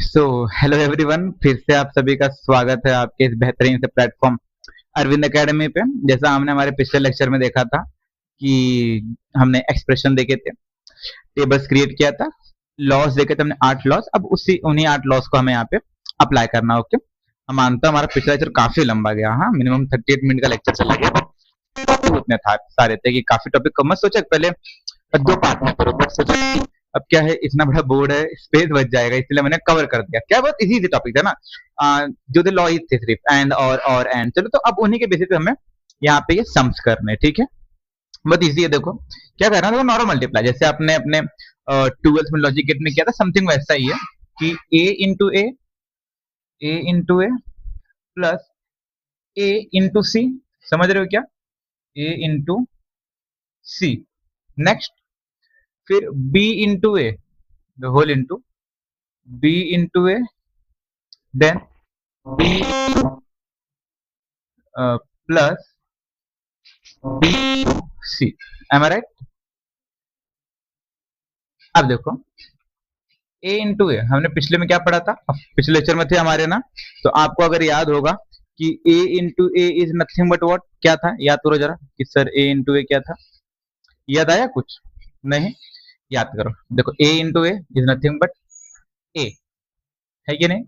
So hello everyone, फिर से आप सभी का स्वागत है आपके इस बेहतरीन से प्लेटफॉर्म अरविंद एकेडमी पे। जैसा हमने हमारे पिछले लेक्चर में देखा था कि हमने एक्सप्रेशन देखे थे, टेबल्स क्रिएट किया था, लॉस देखे थे हमने 8 लॉस। अब उसी उन्हीं 8 लॉस को हमें यहाँ पे अप्लाई करना है। ओके, हम मानता हूँ हमारा पिछला लेक्चर काफी लंबा गया। हाँ, मिनिमम 38 मिनट का लेक्चर चला गया। टॉपिक उतने था सारे थे कि काफी टॉपिक को मत सोचा पहले 2 पार्ट में करो, बट सोचा कि अब क्या है, इतना बड़ा बोर्ड है, स्पेस बच जाएगा, इसलिए मैंने कवर कर दिया। क्या बहुत इजी टॉपिक था ना। जो थे लॉ थे सिर्फ एंड और एंड। चलो, तो अब उन्हीं के बेसिस पे हमें यहाँ पे ये सम्स करने, ठीक है। बहुत इजी है। देखो क्या करना है, देखो नॉर्मल मल्टीप्लाई जैसे आपने अपने 12th में लॉजिक गेट में किया था, समथिंग वैसा ही है कि A into A plus A into C. समझ रहे हो क्या? A into C. नेक्स्ट, फिर B into A the whole into B into A, then B plus B C. Am I right? अब देखो ए इंटू ए हमने पिछले में क्या पढ़ा था, अब पिछले लेक्चर में थे हमारे ना, तो आपको अगर याद होगा कि A into A is nothing but what, क्या था याद करो जरा कि सर ए इंटू ए क्या था। याद आया कुछ? नहीं? याद करो। देखो A into A is nothing but A, है कि नहीं?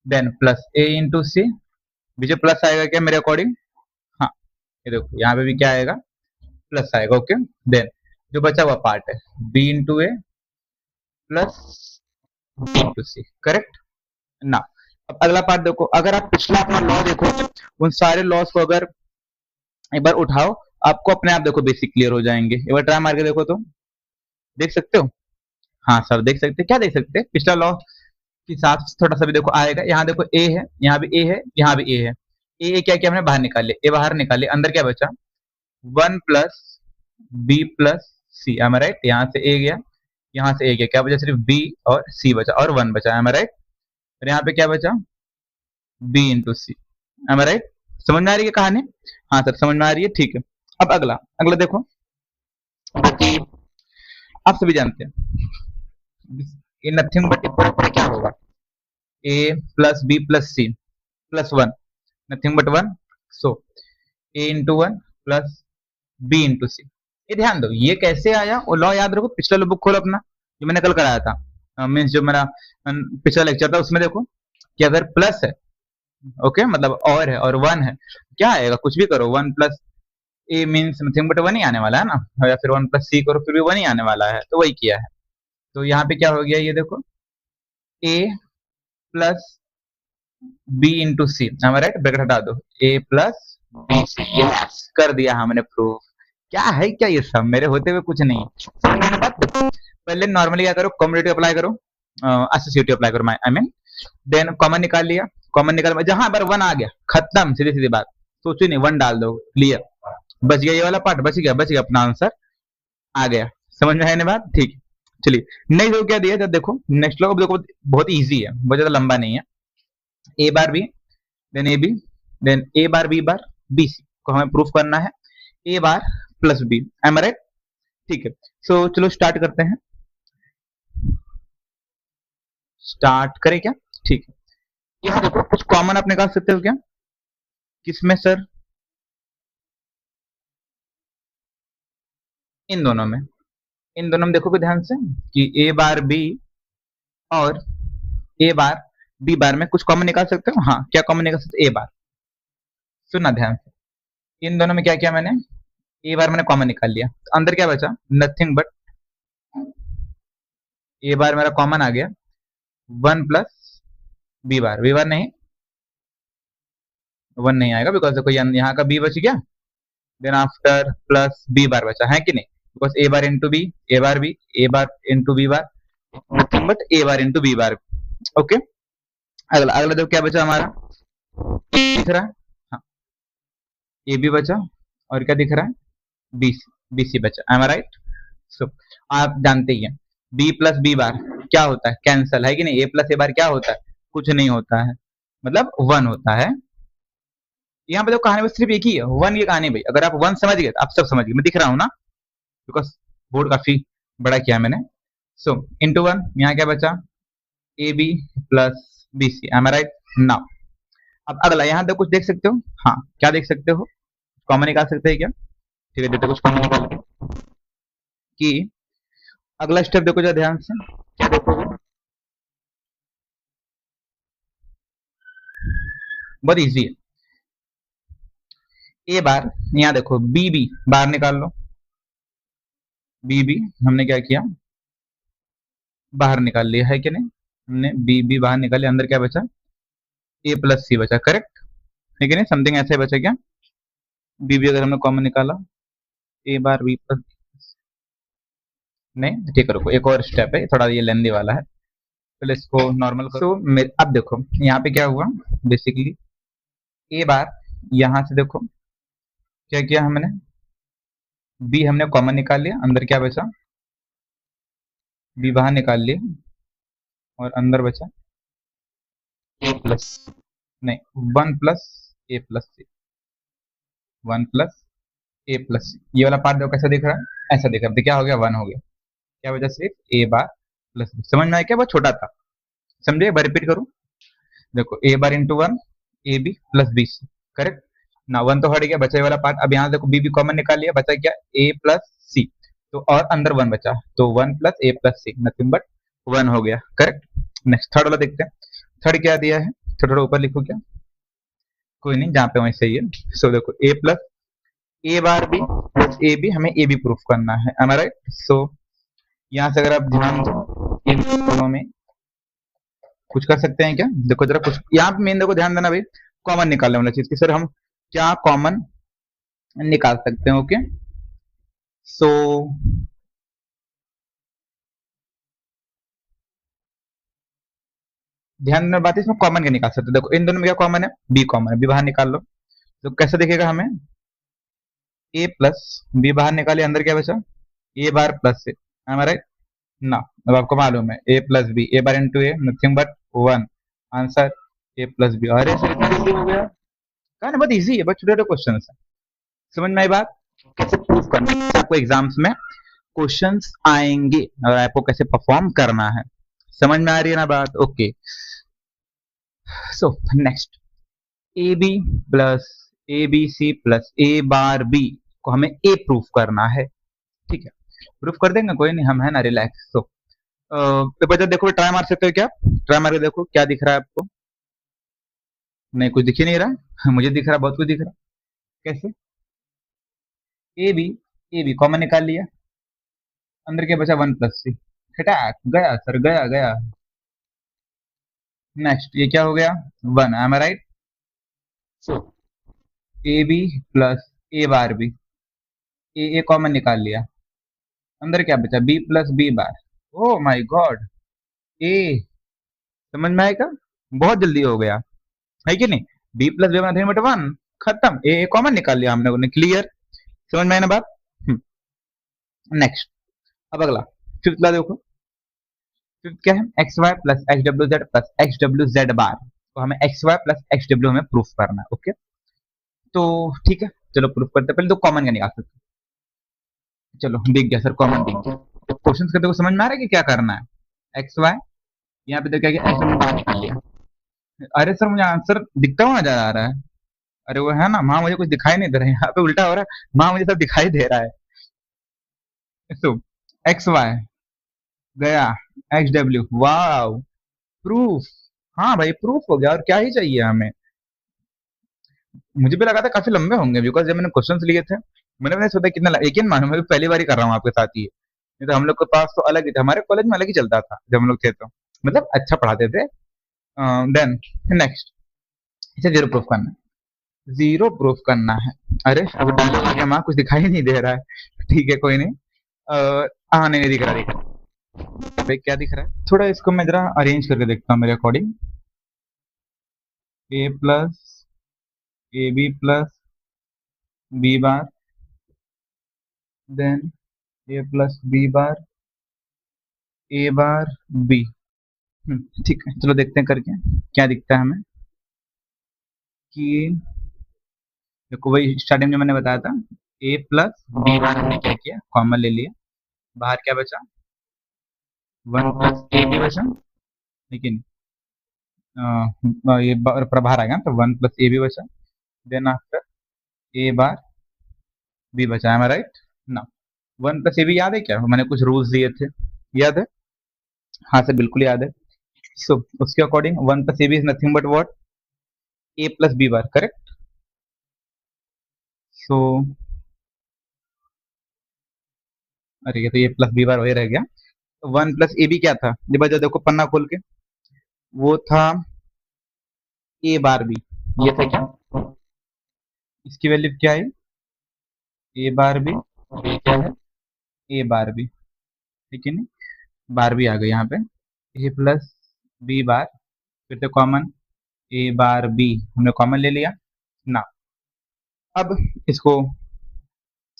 Then plus A into C, बीच प्लस आएगा क्या मेरे अकॉर्डिंग? हाँ, ये देखो यहाँ पे भी क्या आएगा, प्लस आएगा। ओके, देन जो बचा हुआ पार्ट है B into A plus B into C, correct ना। अब अगला पार्ट देखो, अगर आप पिछला अपना लॉ देखो, उन सारे लॉस को अगर एक बार उठाओ, आपको अपने आप देखो बेसिक क्लियर हो जाएंगे। एक बार ट्राई मार के देखो तो देख सकते हो। हाँ सर, देख सकते हैं। क्या देख सकते हैं? पिछला लॉ के साथ थोड़ा सा भी देखो आएगा। यहाँ देखो ए है, यहाँ भी ए है, यहाँ भी ए है। ए क्या क्या हमने बाहर निकाले, ए बाहर निकाले, अंदर क्या बचा? 1 plus B plus C. Am I right? यहाँ से ए गया, यहाँ से ए गया, क्या बचा? सिर्फ बी और सी बचा और 1 बचा। M I right? और यहाँ पे क्या बचा? B into C. Am I right? समझ में आ रही है कहानी? हाँ सर, समझ में आ रही है। ठीक है, अब अगला अगला देखो, आप सभी जानते हैं ये नथिंग बट ऊपर क्या होगा, A plus B plus C plus 1, nothing but 1। So A into 1 plus B into C. ये ध्यान दो, ये कैसे आया वो लॉ याद रखो। पिछला लो बुक खोलो अपना, जो मैंने कल कराया था, मीन्स जो मेरा पिछला लेक्चर था, उसमें देखो कि अगर प्लस है, ओके, मतलब और है और 1 है, क्या आएगा? कुछ भी करो, 1 plus A means nothing but 1 ही आने वाला है ना, या फिर 1 प्लस सी करो फिर भी 1 ही आने वाला है, तो वही किया है। तो यहाँ पे क्या हो गया, ये देखो A plus B into C. Right? Bracket हटा दो, ए प्लस बी सी। यस, कर दिया हमने प्रूफ। क्या है क्या ये सब, मेरे होते हुए कुछ नहीं। बात पहले नॉर्मली क्या करो, कॉम्बिनेटिव अप्लाई करो, एसोसिएटिव अप्लाई करो, आई मीन। देन कॉमन निकाल लिया, कॉमन निकाल, जहां पर 1 आ गया खत्म, सीधी सीधी बात, सोचो नहीं, 1 डाल दो, क्लियर, बच गया ये वाला पार्ट, बच गया अपना आंसर आ गया। समझ में है बात? ठीक है, चलिए नेक्स्ट लोग क्या दिया जब देखो, नेक्स्ट लोग देखो बहुत इजी है, बहुत ज्यादा लंबा नहीं है। A bar B then A B then A bar B C को हमें प्रूफ करना है, A bar plus B. Am right? ठीक है, सो चलो स्टार्ट करते हैं। स्टार्ट करें क्या? ठीक है, यहाँ देखो कुछ कॉमन आप निकाल सकते हो क्या? किसमें सर? इन दोनों में। इन दोनों में देखोगे ध्यान से कि ए बार बी और ए बार बी बार में कुछ कॉमन निकाल सकते हो। हाँ, क्या कॉमन निकाल सकते हो? ए बार। सुनना ध्यान से, इन दोनों में क्या किया मैंने, ए बार मैंने कॉमन निकाल लिया, तो अंदर क्या बचा? नथिंग बट ए बार मेरा कॉमन आ गया, 1 प्लस बी बार नहीं, 1 नहीं आएगा बिकॉज देखो यहाँ का बी बच गया, then after plus B bar बचा है कि नहीं, because A bar into B, A bar B, A bar into B bar, nothing but A bar into B bar. Okay, अगला अगला देखो क्या बचा हमारा, दिख रहा है? हाँ, ए बी बचा और क्या दिख रहा है? बी सी बचा। M I right? सो आप जानते ही हैं बी प्लस बी बार क्या होता है? कैंसल, है कि नहीं? ए प्लस ए बार क्या होता है? कुछ नहीं होता है, मतलब 1 होता है। यहाँ पे तो कहानी बस सिर्फ एक ही है, 1 की कहानी भाई। अगर आप 1 समझ गए तो आप सब समझ गए, मैं दिख रहा हूँ ना, बिकॉज बोर्ड काफी बड़ा किया मैंने। सो इंटू 1, यहाँ क्या बचा? A B plus B C, am I right now. अब अगला यहाँ पे कुछ देख सकते हो, हाँ क्या देख सकते हो, कॉमन निकाल सकते हैं क्या? ठीक है, देते कुछ कॉमन निकाल के कि अगला स्टेप देखो जरा ध्यान से, क्या देखोगे, बहुत इजी है। ए बार, यहाँ देखो बी बी बाहर निकाल लो, बी बी हमने क्या किया, बाहर निकाल लिया है कि नहीं, हमने बी बी बाहर निकाल लिया, अंदर क्या बचा, ए प्लस सी बचा, करेक्ट है कि नहीं, समथिंग ऐसे बचा क्या, बी बी अगर हमने कॉमन निकाला, ए बार बी प्लस, नहीं ठीक है रुको, एक और स्टेप है, थोड़ा ये लेंदी वाला है, पहले इसको नॉर्मल करो। अब देखो यहाँ पे क्या हुआ, बेसिकली ए बार, यहाँ से देखो क्या किया हमने, बी हमने कॉमन निकाल लिया, अंदर क्या बचा, बी बाहर निकाल लिया और अंदर बचा ए प्लस, नहीं one plus A plus C, one plus A plus सी, ये वाला पार्ट देखो कैसा दिख रहा है, ऐसा दिख रहा है, तो क्या हो गया, वन हो गया, क्या वजह से, ए बार प्लस बी, समझ में आया क्या, बहुत छोटा था, समझे, एक बार रिपीट करूं, देखो A bar into one A B plus B C, correct ना, वन तो हट गया, बचा ये वाला पार्ट, अब यहाँ देखो बी बी कॉमन निकाल लिया, बचा क्या, ए प्लस सी, तो और अंदर वन बचा, तो one plus A plus C, nothing but one हो गया, करेक्ट। नेक्स्ट थर्ड वाला देखते हैं, थर्ड क्या दिया है, थोड़ा ऊपर लिखो क्या, कोई नहीं, जहाँ पे वहीं सही है, सो देखो A plus A bar B plus A B, हमें ए बी प्रूफ करना है, am I right? सो यहाँ से अगर आप ध्यान दो, इन दोनों में कुछ कर सकते हैं क्या, देखो जरा कुछ यहाँ पे मेन देखो, ध्यान देना भाई, कॉमन निकालने वाला चीज की, सर हम क्या कॉमन निकाल सकते हैं, ओके सो ध्यान देने बात है, इसमें कॉमन क्या निकाल सकते हैं, देखो इन दोनों में क्या कॉमन है, बी कॉमन है, बी बाहर निकाल लो, तो कैसे दिखेगा हमें, ए प्लस बी बाहर निकालिए, अंदर क्या बचा, ए बार प्लस से, हमारा ना, अब आपको मालूम है A plus B, A bar into A nothing but one, answer A plus B, अरे सर इतना जल्दी हो गया, कहा ना बहुत इजी है, बहुत छोटे छोटे क्वेश्चन है, समझ में आई बात, कैसे प्रूफ करना है, आपको एग्जाम्स में क्वेश्चंस आएंगे और आपको कैसे परफॉर्म करना है, समझ में आ रही है ना बात, okay so next, A B plus A B C plus A bar B को हमें ए प्रूफ करना है, ठीक है, प्रूफ कर देंगे, कोई नहीं, हम है ना, रिलैक्स। तो बच्चा देखो, ट्राई मार सकते हो क्या, ट्राई मार के देखो क्या दिख रहा है आपको, नहीं कुछ दिख ही नहीं रहा मुझे दिख रहा है, बहुत कुछ दिख रहा है, कैसे, ए बी कॉमन निकाल लिया, अंदर क्या बचा, वन प्लस सी, खटाक गया सर, गया गया, नेक्स्ट ये क्या हो गया, one, am I right, so A B plus A bar B, A common निकाल लिया, अंदर क्या बचा, B plus B bar, oh my God, ए, समझ में आएगा, बहुत जल्दी हो गया है कि नहीं, B plus B nothing but one, खत्म, ए कॉमन निकाल लिया हमने, उन्हें क्लियर, समझ में आया ना बात, नेक्स्ट, अब अगला फिफ्थ ला देखो, फिफ्थ क्या है, X Y plus X W Z plus X W Z bar, तो हमें X Y plus X W हमें प्रूफ करना है, ओके तो ठीक है, चलो प्रूफ करते हैं, पहले तो कॉमन का निकाल सकते हैं, चलो दिख गया सर, कॉमन दिख गया, तो क्वेश्चन करते हुए समझ में आ रहा है कि क्या करना है, एक्स वाई, यहाँ पे तो क्या किया, एक्स डब्ल्यू बाहर निकाल लिया, अरे सर मुझे आंसर दिखता हुआ नजर आ रहा है, अरे वो है ना, वहां मुझे कुछ दिखाई नहीं दे रहा है, यहाँ पे उल्टा हो रहा है, वहां मुझे सब दिखाई दे रहा है, तो एक्स वाई गया, एक्स डब्ल्यू, वाव प्रूफ, हाँ भाई प्रूफ हो गया, और क्या ही चाहिए हमें, मुझे भी लगा था काफी लंबे होंगे, बिकॉज जब मैंने क्वेश्चंस लिए थे, मैंने सोचा कितना, यकीन मानो मैं भी पहली बार ही कर रहा हूँ आपके साथ ही, नहीं तो हम लोग के पास तो अलग ही था, हमारे कॉलेज में अलग ही चलता था जब हम लोग थे, तो मतलब अच्छा पढ़ाते थे, देन नेक्स्ट, इसे जीरो प्रूफ करना है, जीरो प्रूफ करना है, अरे अब डालो आ गया, वहां कुछ दिखाई नहीं दे रहा है, ठीक है कोई नहीं, हाँ नहीं दिख रहा, दिख रहा भाई, क्या दिख रहा है, थोड़ा इसको मैं जरा अरेंज करके देखता हूँ मेरे according, A plus A B plus B bar, then A plus B bar, A bar B, ठीक है, चलो देखते हैं करके क्या दिखता है हमें, कि देखो वही स्टार्टिंग में मैंने बताया था, ए प्लस बी बार हमने क्या किया, कॉमन ले लिया, बाहर क्या बचा, वन प्लस ए बी बचा, लेकिन ये प्रभार आएगा तो 1 प्लस ए बी बचा, then after a bar B बचा, है राइट ना। 1 प्लस ए बी याद है क्या, मैंने कुछ रूल्स दिए थे, याद है? हाँ सर बिल्कुल याद है। सो उसके according 1 plus A B is nothing but what, A plus B bar, correct. So अरे ये तो ए प्लस बी बार वही रह गया। 1 प्लस ए बी क्या था, ये बजा देखो पन्ना खोल के, वो था ए बार बी, ये था क्या, इसकी वैल्यू क्या है, ए बार बी, ये क्या है, ए बार बी, ठीक है ना। बार बी आ गई यहाँ पे, ए प्लस बी बार, फिर से कॉमन ए बार बी हमने कॉमन ले लिया ना। अब इसको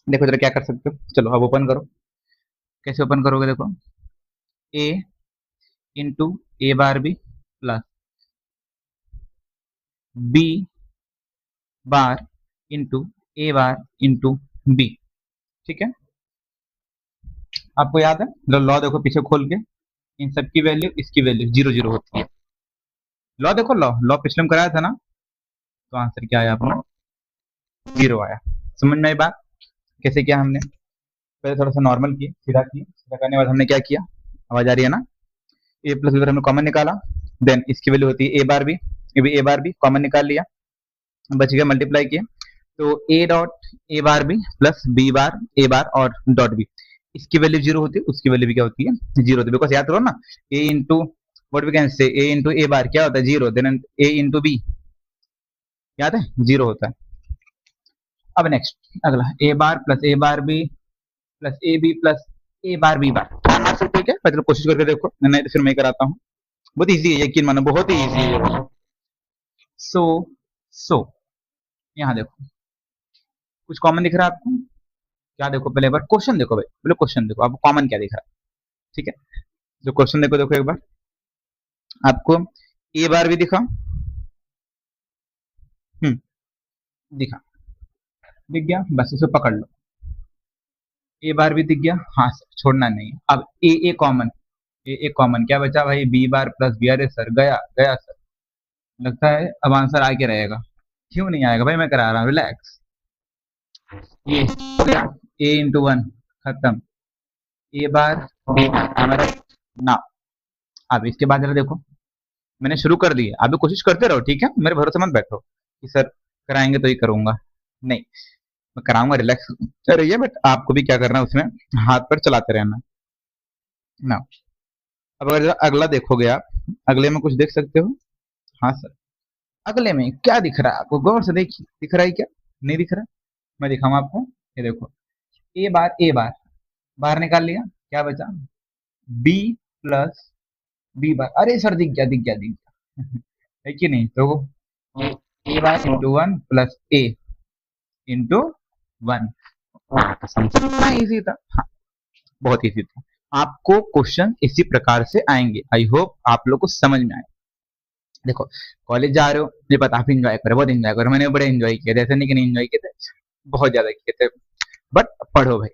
देखो जरा क्या कर सकते हो, चलो अब ओपन करो। कैसे ओपन करोगे, देखो A into A bar B plus B bar into A bar into B, ठीक है। आपको याद है लॉ देखो पीछे खोल के, इन सब की वैल्यू इसकी वैल्यू 0 0 होती है। लॉ देखो, लॉ लॉ पिछले में कराया था ना, तो आंसर क्या आया अपना, 0 आया। समझ में आई बात, कैसे किया हमने, पहले थोड़ा सा नॉर्मल किए, सीधा किए, सीधा करने के बाद हमने क्या किया, आवाज आ रही है ना, ए प्लस बी हमने कॉमन निकाला, देन इसकी वैल्यू होती है ए बार बी, ये भी ए बार बी कॉमन निकाल लिया, बच गया मल्टीप्लाई किया, तो A dot A bar B plus B bar A bar और डॉट बी, इसकी वैल्यू 0 होती है, उसकी वैल्यू भी क्या होती है, 0 होती है, बिकॉज याद करो ना, A into what we can say, A into A बार क्या होता है 0, देन ए इंटू बी याद है 0 होता है। अब नेक्स्ट अगला A bar plus A bar B plus A B plus A bar B bar, ठीक है, मतलब कोशिश करके देखो, नहीं तो फिर मैं कराता हूँ, बहुत इजी है, यकीन मानो बहुत ही इजी है। सो सो यहाँ देखो कुछ कॉमन दिख रहा है आपको, क्या देखो पहले एक बार क्वेश्चन देखो भाई, पहले क्वेश्चन देखो आपको कॉमन क्या दिख रहा है, ठीक है। जो क्वेश्चन देखो, देखो एक बार आपको ए बार भी दिखा, दिखा, दिख गया, बस उसे पकड़ लो, ए बार भी दिख गया, हाँ सर छोड़ना नहीं। अब ए कॉमन, ए कॉमन क्या बचा भाई, बी बार प्लस बी, अरे सर गया गया सर, लगता है अब आंसर आके रहेगा, क्यों नहीं आएगा भाई, मैं करा रहा हूँ, रिलैक्स। ये ए इंटू 1 खत्म, ए बार बी बार ना। अब इसके बाद जरा देखो, मैंने शुरू कर दी है, अभी कोशिश करते रहो, ठीक है, मेरे भरोसे मत बैठो कि सर कराएंगे तो ही करूंगा, नहीं मैं कराऊंगा, रिलैक्स रहिए, बट आपको भी क्या करना है उसमें हाथ पर चलाते रहना ना। अब अगर अगला देखोगे आप, अगले में कुछ देख सकते हो, हाँ सर अगले में क्या दिख रहा है आपको, गौर से देखिए, दिख रहा है क्या, नहीं दिख रहा, मैं दिखाऊंगा आपको, ये देखो ए बार बाहर निकाल लिया, क्या बचा बी प्लस बी बार, अरे सर दिख गया दिख गया दिख गया है कि नहीं, तो ए bar into 1 plus A into 1, समझना इजी था, हाँ बहुत इजी था। आपको क्वेश्चन इसी प्रकार से आएंगे, आई होप आप लोग को समझ में आए। देखो कॉलेज जा रहे हो, मुझे पता आप इंजॉय करो, बहुत इंजॉय करो, मैंने बड़े इंजॉय किए थे, ऐसे नहीं कि नहीं इंजॉय किए थे, बहुत ज्यादा किए थे, बट पढ़ो भाई,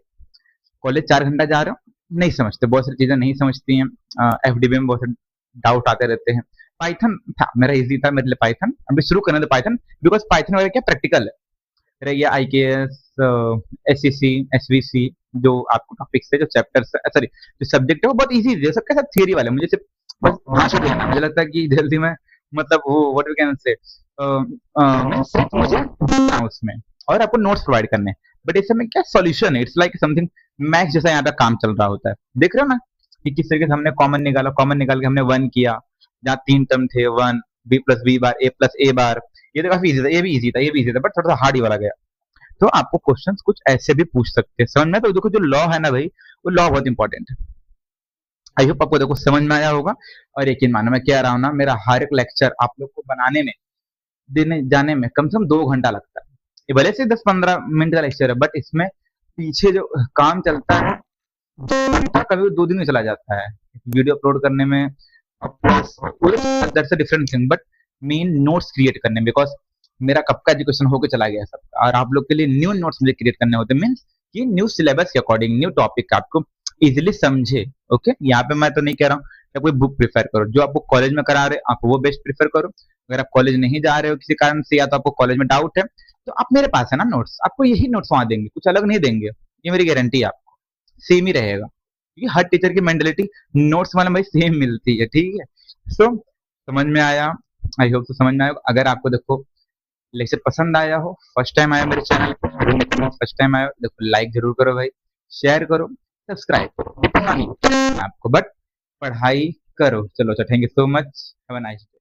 कॉलेज 4 घंटा जा रहे हो, नहीं समझते, बहुत सारी चीजें नहीं समझती हैं, एफडीबी में बहुत सारे डाउट आते रहते हैं, पाइथन था मेरा इजी था मेरे लिए, पाइथन अभी शुरू करना था पाइथन, बिकॉज पाइथन वगैरह क्या प्रैक्टिकल है, रह गया आई के एस, एससीसी, एसवीसी, जो आपको टॉपिक्स है, जो चैप्टर्स सॉरी जो सब्जेक्ट है वो बहुत इजी है, सबके साथ थियरी वाले, मुझे सिर्फ बस भाषा देना, मुझे लगता है कि जल्दी में मतलब वो व्हाट वी कैन से मुझे उसमें, और आपको नोट्स प्रोवाइड करने, बट इस समय क्या सॉल्यूशन है, इट्स लाइक समथिंग मैथ्स जैसा यहाँ पे काम चल रहा होता है, देख रहे हो ना कि किस तरीके से हमने कॉमन निकाला, कॉमन निकाल के हमने 1 किया, जहाँ 3 टर्म थे 1 B plus B bar A plus A बार, ये तो काफी इजी था, ये भी इजी था, ये भी इजी था, बट थोड़ा सा हार्ड ही वाला गया। तो आपको क्वेश्चंस कुछ ऐसे भी पूछ सकते हैं, समझ में, तो देखो जो लॉ है ना भाई, वो लॉ बहुत इंपॉर्टेंट है, आई होप आपको देखो समझ में आया होगा। और यकीन मानो मैं कह रहा हूँ ना, मेरा हर एक लेक्चर आप लोग को बनाने में, देने जाने में कम से कम 2 घंटा लगता है, ये भले से 10-15 मिनट का लेक्चर है, बट इसमें पीछे जो काम चलता है, कभी 2 दिन में चला जाता है वीडियो अपलोड करने में, that's a different thing, but main notes create करने में, बिकॉज मेरा कब का एजुकेशन होकर चला गया सबका, और आप लोग के लिए न्यू नोट्स मुझे क्रिएट करने होते, मीन्स कि न्यू सिलेबस के अकॉर्डिंग न्यू टॉपिक आपको इजिली समझे, ओके। यहाँ पे मैं तो नहीं कह रहा हूँ या कोई बुक प्रेफर करो। जो आपको कॉलेज में करा रहे हो आप वो बेस्ट प्रेफर करो। अगर आप कॉलेज नहीं जा रहे हो किसी कारण से, या तो आपको कॉलेज में डाउट है, तो आप मेरे पास है ना नोट्स, आपको यही नोट्स वहां देंगे, कुछ अलग नहीं देंगे, ये मेरी गारंटी है, आपको सेम ही रहेगा, क्योंकि हर टीचर की मेंटेलिटी नोट्स वाला भाई सेम मिलती है, ठीक है। सो समझ में आया, आई होप तो समझ में आया। अगर आपको देखो लेक्चर पसंद आया हो, फर्स्ट टाइम आया मेरे चैनल पे, फर्स्ट टाइम आया हो, देखो लाइक जरूर करो भाई, शेयर करो, सब्सक्राइब करो, इतना ही आपको, बट पढ़ाई करो। चलो अच्छा, thank you so much, have a nice day.